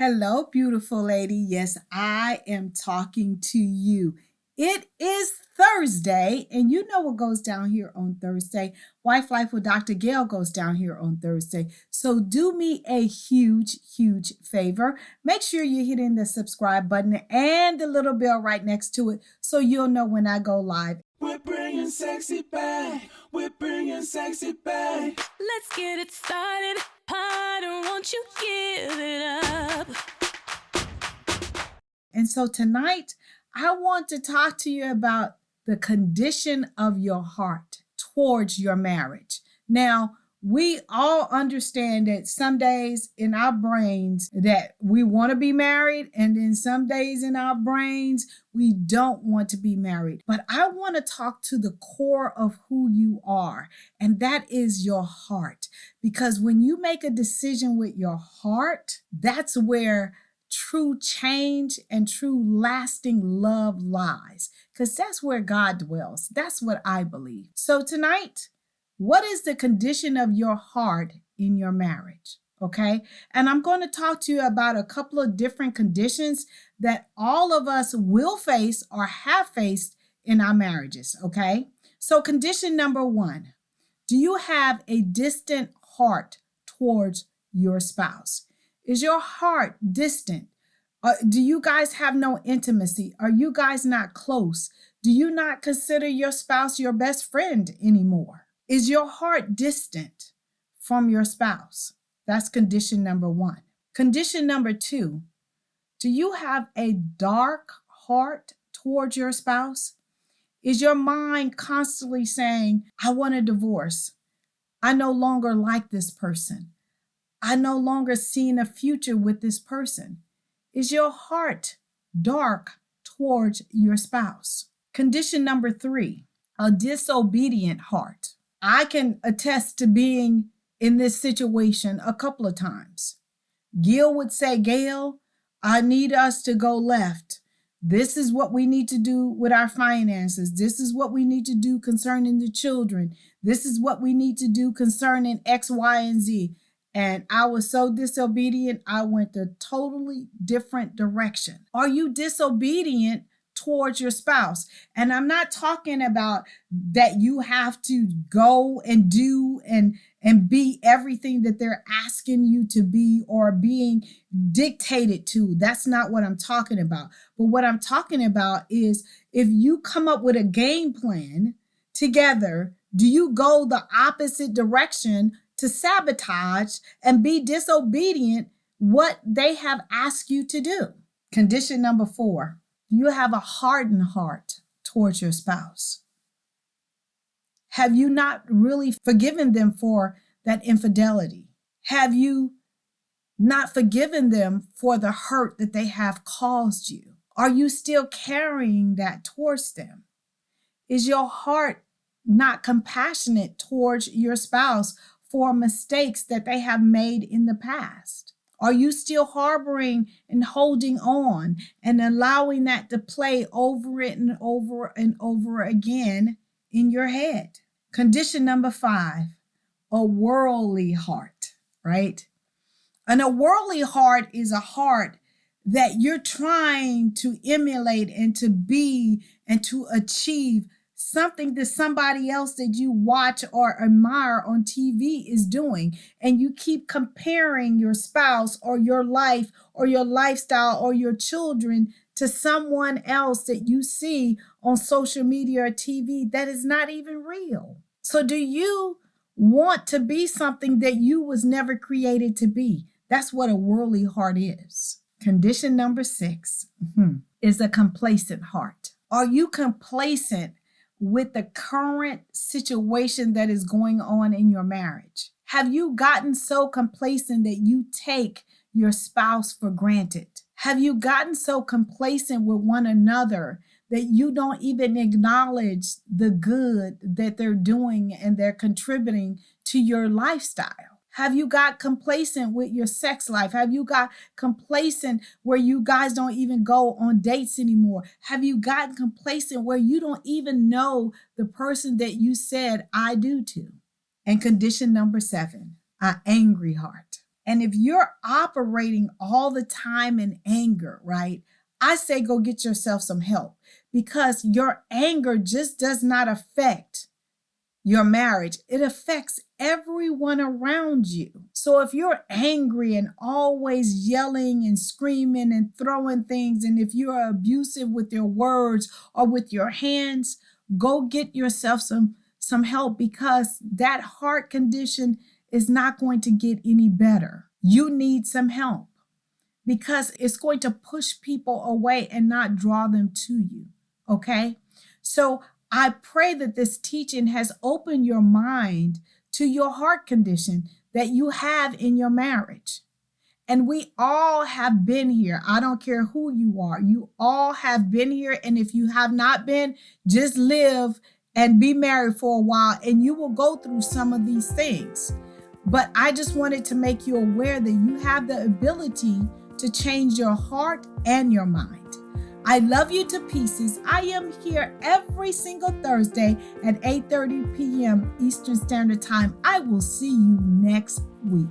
Hello, beautiful lady. Yes, I am talking to you. It is Thursday, and you know what goes down here on Thursday. Wife Life with Dr. Gail goes down here on Thursday. So do me a huge favor. Make sure you're hitting the subscribe button and the little bell right next to it so you'll know when I go live. We're bringing sexy back. We're bringing sexy back. Let's get it started. Harder, won't you give it up? And so tonight, I want to talk to you about the condition of your heart towards your marriage. Now, we all understand that some days in our brains that we want to be married, and then some days in our brains we don't want to be married. But I want to talk to the core of who you are, and that is your heart. Because when you make a decision with your heart, that's where true change and true lasting love lies, because that's where God dwells. That's what I believe. So tonight, what is the condition of your heart in your marriage? Okay. And I'm going to talk to you about a couple of different conditions that all of us will face or have faced in our marriages. Okay. So condition number one, do you have a distant heart towards your spouse? Is your heart distant? Do you guys have no intimacy? Are you guys not close? Do you not consider your spouse your best friend anymore? Is your heart distant from your spouse? That's condition number one. Condition number two, do you have a dark heart towards your spouse? Is your mind constantly saying, I want a divorce. I no longer like this person. I no longer see a future with this person. Is your heart dark towards your spouse? Condition number three, a disobedient heart. I can attest to being in this situation a couple of times. Gil would say, Gail, I need us to go left. This is what we need to do with our finances. This is what we need to do concerning the children. This is what we need to do concerning X, Y, and Z. And I was so disobedient, I went a totally different direction. Are you disobedient towards your spouse? And I'm not talking about that you have to go and do and be everything that they're asking you to be or being dictated to. That's not what I'm talking about. But what I'm talking about is if you come up with a game plan together, do you go the opposite direction to sabotage and be disobedient what they have asked you to do? Condition number four, do you have a hardened heart towards your spouse? Have you not really forgiven them for that infidelity? Have you not forgiven them for the hurt that they have caused you? Are you still carrying that towards them? Is your heart not compassionate towards your spouse for mistakes that they have made in the past? Are you still harboring and holding on and allowing that to play over it and over and over again in your head? Condition number five, a worldly heart, right? And a worldly heart is a heart that you're trying to emulate and to be and to achieve something that somebody else that you watch or admire on TV is doing. And you keep comparing your spouse or your life or your lifestyle or your children to someone else that you see on social media or TV that is not even real. So do you want to be something that you was never created to be? That's what a worldly heart is. Condition number six is a complacent heart. Are you complacent with the current situation that is going on in your marriage? Have you gotten so complacent that you take your spouse for granted? Have you gotten so complacent with one another that you don't even acknowledge the good that they're doing and they're contributing to your lifestyle? Have you got complacent with your sex life? Have you got complacent where you guys don't even go on dates anymore? Have you gotten complacent where you don't even know the person that you said I do to? And condition number seven, an angry heart. And if you're operating all the time in anger, right, I say go get yourself some help, because your anger just does not affect your marriage. It affects everyone around you. So if you're angry and always yelling and screaming and throwing things, and if you're abusive with your words or with your hands, go get yourself some help, because that heart condition is not going to get any better. You need some help, because it's going to push people away and not draw them to you. Okay? So I pray that this teaching has opened your mind to your heart condition that you have in your marriage. And we all have been here. I don't care who you are. You all have been here. And if you have not been, just live and be married for a while, and you will go through some of these things. But I just wanted to make you aware that you have the ability to change your heart and your mind. I love you to pieces. I am here every single Thursday at 8:30 p.m. Eastern Standard Time. I will see you next week.